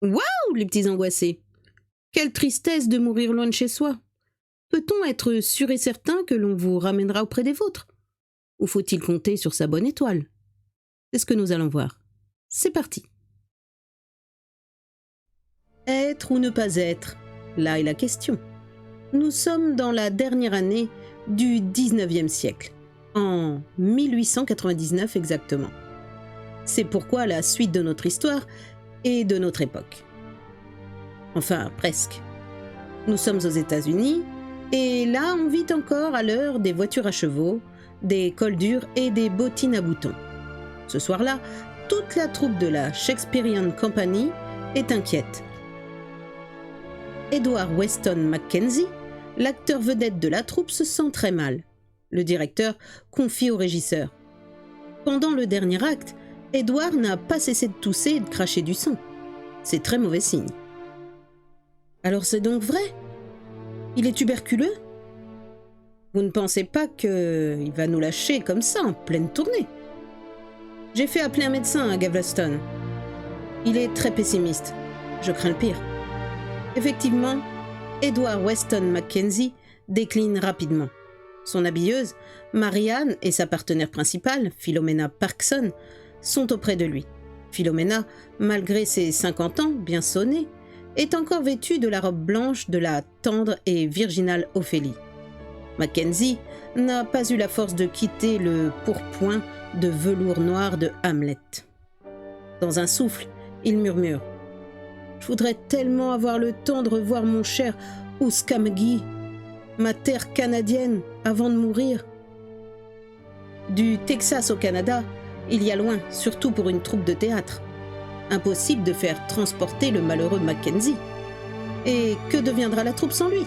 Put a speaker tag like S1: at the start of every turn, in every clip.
S1: Waouh, les petits angoissés! Quelle tristesse de mourir loin de chez soi! Peut-on être sûr et certain que l'on vous ramènera auprès des vôtres? Ou faut-il compter sur sa bonne étoile? C'est ce que nous allons voir. C'est parti! Être ou ne pas être? Là est la question. Nous sommes dans la dernière année du 19e siècle, en 1899 exactement. C'est pourquoi la suite de notre histoire est de notre époque. Enfin, presque. Nous sommes aux États-Unis, et là on vit encore à l'heure des voitures à chevaux, des cols durs et des bottines à boutons. Ce soir-là, toute la troupe de la Shakespearean Company est inquiète. Edward Weston Mackenzie, l'acteur vedette de la troupe, se sent très mal. Le directeur confie au régisseur. Pendant le dernier acte, Edward n'a pas cessé de tousser et de cracher du sang. C'est très mauvais signe. Alors c'est donc vrai? Il est tuberculeux? Vous ne pensez pas qu'il va nous lâcher comme ça en pleine tournée? J'ai fait appeler un médecin à Galveston. Il est très pessimiste. Je crains le pire. Effectivement, Edward Weston Mackenzie décline rapidement. Son habilleuse, Marianne, et sa partenaire principale, Philomena Parkson, sont auprès de lui. Philomena, malgré ses 50 ans, bien sonnée, est encore vêtue de la robe blanche de la tendre et virginale Ophélie. Mackenzie n'a pas eu la force de quitter le pourpoint de velours noir de Hamlet. Dans un souffle, il murmure « Je voudrais tellement avoir le temps de revoir mon cher Ouskamgi, ma terre canadienne, avant de mourir. » Du Texas au Canada, il y a loin, surtout pour une troupe de théâtre. Impossible de faire transporter le malheureux Mackenzie. Et que deviendra la troupe sans lui?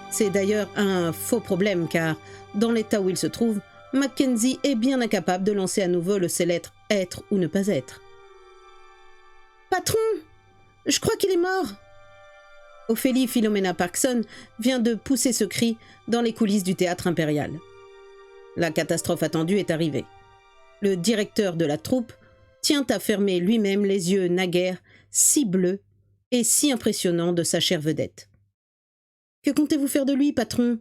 S1: C'est d'ailleurs un faux problème, car, dans l'état où il se trouve, Mackenzie est bien incapable de lancer à nouveau le célèbre « être ou ne pas être ». « Patron, je crois qu'il est mort !» Ophélie Philomena Parkson vient de pousser ce cri dans les coulisses du théâtre impérial. La catastrophe attendue est arrivée. Le directeur de la troupe tient à fermer lui-même les yeux naguère si bleus et si impressionnants de sa chère vedette. Que comptez-vous faire de lui, patron?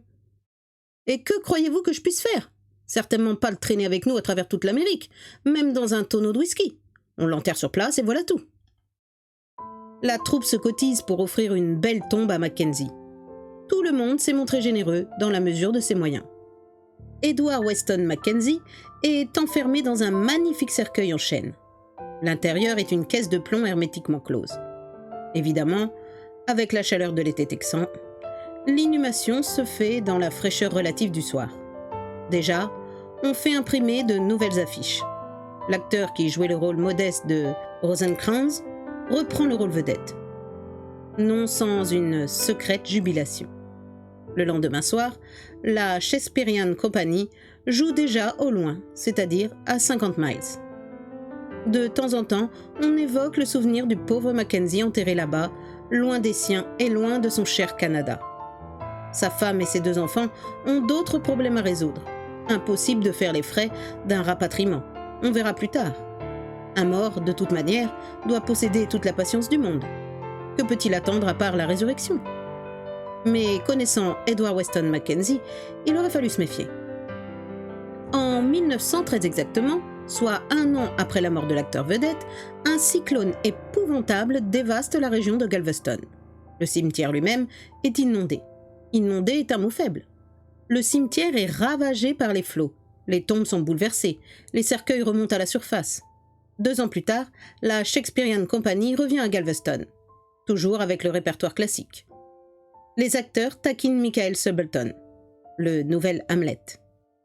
S1: Et que croyez-vous que je puisse faire? Certainement pas le traîner avec nous à travers toute l'Amérique, même dans un tonneau de whisky. On l'enterre sur place et voilà tout. La troupe se cotise pour offrir une belle tombe à Mackenzie. Tout le monde s'est montré généreux dans la mesure de ses moyens. Edward Weston Mackenzie est enfermé dans un magnifique cercueil en chêne. L'intérieur est une caisse de plomb hermétiquement close. Évidemment, avec la chaleur de l'été texan, l'inhumation se fait dans la fraîcheur relative du soir. Déjà, on fait imprimer de nouvelles affiches. L'acteur qui jouait le rôle modeste de Rosencrantz reprend le rôle vedette. Non sans une secrète jubilation. Le lendemain soir, la Shakespearean Company joue déjà au loin, c'est-à-dire à 50 miles. De temps en temps, on évoque le souvenir du pauvre Mackenzie enterré là-bas, loin des siens et loin de son cher Canada. Sa femme et ses 2 enfants ont d'autres problèmes à résoudre. Impossible de faire les frais d'un rapatriement. On verra plus tard. Un mort, de toute manière, doit posséder toute la patience du monde. Que peut-il attendre à part la résurrection? Mais connaissant Edward Weston Mackenzie, il aurait fallu se méfier. En 1900 très exactement, soit 1 an après la mort de l'acteur vedette, un cyclone épouvantable dévaste la région de Galveston. Le cimetière lui-même est inondé. Inondé est un mot faible. Le cimetière est ravagé par les flots. Les tombes sont bouleversées. Les cercueils remontent à la surface. 2 ans plus tard, la Shakespearean Company revient à Galveston, toujours avec le répertoire classique. Les acteurs taquinent Michael Subbleton, le nouvel Hamlet.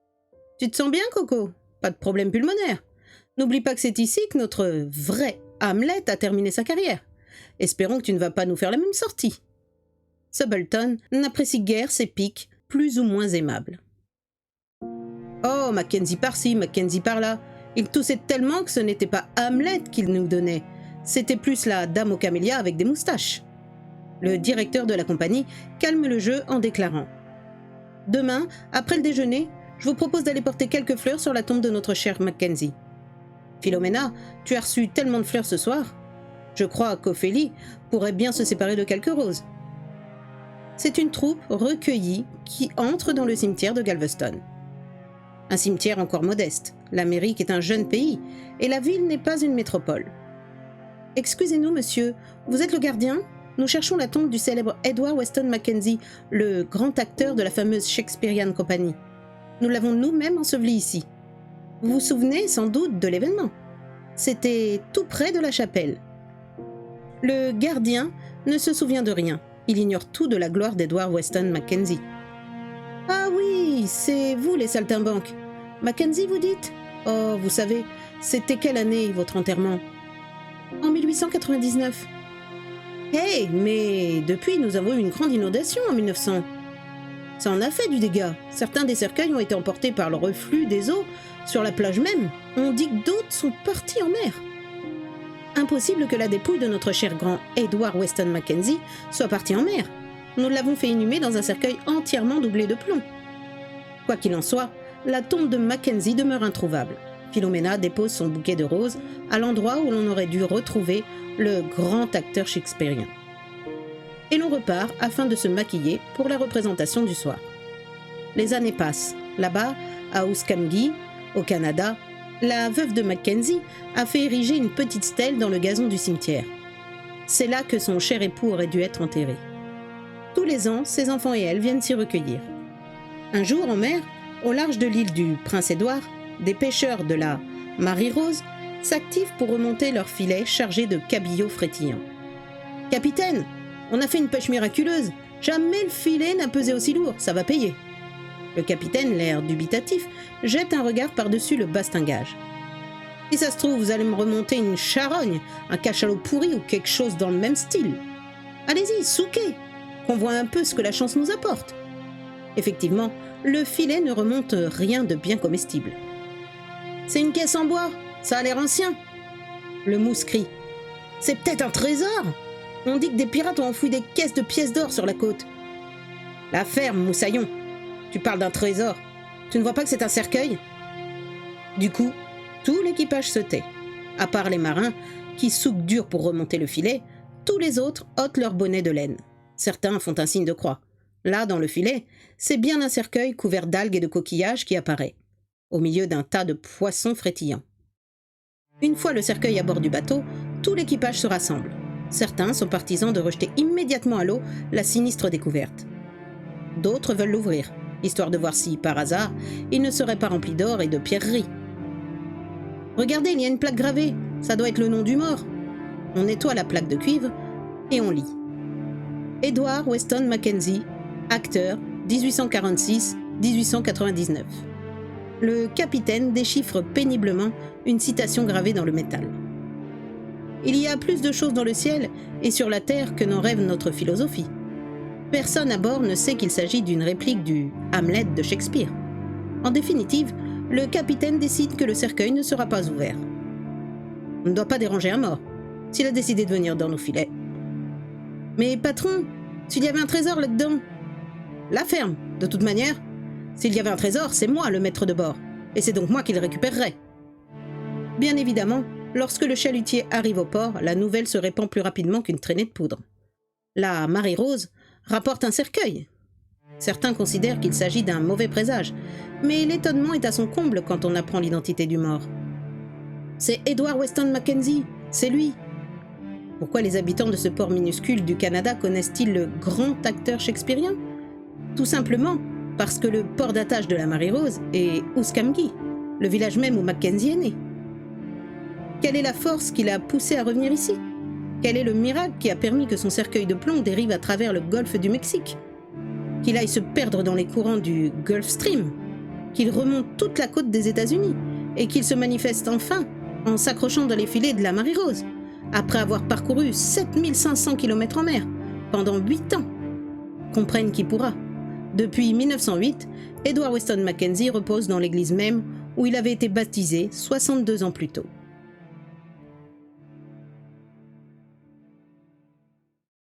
S1: « Tu te sens bien, Coco? Pas de problème pulmonaire. N'oublie pas que c'est ici que notre vrai Hamlet a terminé sa carrière. Espérons que tu ne vas pas nous faire la même sortie. » Subbleton n'apprécie guère ces piques plus ou moins aimables. « Oh, Mackenzie par-ci, Mackenzie par-là. Il toussait tellement que ce n'était pas Hamlet qu'il nous donnait. C'était plus la dame aux camélias avec des moustaches. » Le directeur de la compagnie calme le jeu en déclarant « Demain, après le déjeuner, je vous propose d'aller porter quelques fleurs sur la tombe de notre cher Mackenzie. Philomena, tu as reçu tellement de fleurs ce soir. » Je crois qu'Ophélie pourrait bien se séparer de quelques roses. » C'est une troupe recueillie qui entre dans le cimetière de Galveston. Un cimetière encore modeste. L'Amérique est un jeune pays et la ville n'est pas une métropole. « Excusez-nous, monsieur, vous êtes le gardien ? Nous cherchons la tombe du célèbre Edward Weston Mackenzie, le grand acteur de la fameuse Shakespearean Company. Nous l'avons nous-mêmes enseveli ici. Vous vous souvenez sans doute de l'événement. C'était tout près de la chapelle. » Le gardien ne se souvient de rien. Il ignore tout de la gloire d'Edward Weston Mackenzie. « Ah oui, c'est vous les saltimbanques. Mackenzie, vous dites ? Oh, vous savez, c'était quelle année votre enterrement ? » En 1899. Hey, mais depuis, nous avons eu une grande inondation en 1900. Ça en a fait du dégât. Certains des cercueils ont été emportés par le reflux des eaux sur la plage même. On dit que d'autres sont partis en mer. Impossible que la dépouille de notre cher grand Edward Weston Mackenzie soit partie en mer. Nous l'avons fait inhumer dans un cercueil entièrement doublé de plomb. Quoi qu'il en soit, la tombe de Mackenzie demeure introuvable. Philomena dépose son bouquet de roses à l'endroit où l'on aurait dû retrouver le grand acteur shakespearien. Et l'on repart afin de se maquiller pour la représentation du soir. Les années passent. Là-bas, à Ouskamgee, au Canada, la veuve de Mackenzie a fait ériger une petite stèle dans le gazon du cimetière. C'est là que son cher époux aurait dû être enterré. Tous les ans, ses enfants et elle viennent s'y recueillir. Un jour, en mer, au large de l'île du Prince-Édouard, des pêcheurs de la Marie-Rose s'activent pour remonter leurs filets chargés de cabillots frétillants. « Capitaine, on a fait une pêche miraculeuse. Jamais le filet n'a pesé aussi lourd, ça va payer. » Le capitaine, l'air dubitatif, jette un regard par-dessus le bastingage. « Si ça se trouve, vous allez me remonter une charogne, un cachalot pourri ou quelque chose dans le même style. Allez-y, souquez, qu'on voit un peu ce que la chance nous apporte. » Effectivement, le filet ne remonte rien de bien comestible. « C'est une caisse en bois, ça a l'air ancien. » Le mousse crie. « C'est peut-être un trésor. On dit que des pirates ont enfoui des caisses de pièces d'or sur la côte. »« La ferme, moussaillon. Tu parles d'un trésor. Tu ne vois pas que c'est un cercueil ?» Du coup, tout l'équipage se tait. À part les marins, qui souquent dur pour remonter le filet, tous les autres ôtent leur bonnet de laine. Certains font un signe de croix. Là, dans le filet, c'est bien un cercueil couvert d'algues et de coquillages qui apparaît, au milieu d'un tas de poissons frétillants. Une fois le cercueil à bord du bateau, tout l'équipage se rassemble. Certains sont partisans de rejeter immédiatement à l'eau la sinistre découverte. D'autres veulent l'ouvrir, histoire de voir si, par hasard, il ne serait pas rempli d'or et de pierreries. « Regardez, il y a une plaque gravée, ça doit être le nom du mort. » On nettoie la plaque de cuivre et on lit. « Edward Weston Mackenzie, acteur, 1846-1899. » Le capitaine déchiffre péniblement une citation gravée dans le métal. Il y a plus de choses dans le ciel et sur la terre que n'en rêve notre philosophie. Personne à bord ne sait qu'il s'agit d'une réplique du Hamlet de Shakespeare. En définitive, le capitaine décide que le cercueil ne sera pas ouvert. On ne doit pas déranger un mort, s'il a décidé de venir dans nos filets. « Mais patron, s'il y avait un trésor là-dedans ?»« La ferme, de toute manière. S'il y avait un trésor, c'est moi le maître de bord, et c'est donc moi qui le récupérerai. » Bien évidemment, lorsque le chalutier arrive au port, la nouvelle se répand plus rapidement qu'une traînée de poudre. La Marie-Rose rapporte un cercueil. Certains considèrent qu'il s'agit d'un mauvais présage, mais l'étonnement est à son comble quand on apprend l'identité du mort. C'est Edward Weston Mackenzie, c'est lui. Pourquoi les habitants de ce port minuscule du Canada connaissent-ils le grand acteur shakespearien ? Tout simplement parce que le port d'attache de la Marie-Rose est Ouskamgee, le village même où Mackenzie est né. Quelle est la force qui l'a poussé à revenir ici ? Quel est le miracle qui a permis que son cercueil de plomb dérive à travers le golfe du Mexique ? Qu'il aille se perdre dans les courants du Gulf Stream ? Qu'il remonte toute la côte des États-Unis et qu'il se manifeste enfin en s'accrochant dans les filets de la Marie-Rose, après avoir parcouru 7500 km en mer pendant 8 ans ? Comprenne qui pourra. Depuis 1908, Edward Weston Mackenzie repose dans l'église même où il avait été baptisé 62 ans plus tôt.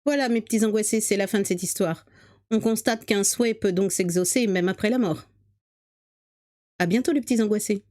S1: Voilà mes petits angoissés, c'est la fin de cette histoire. On constate qu'un souhait peut donc s'exaucer même après la mort. À bientôt les petits angoissés.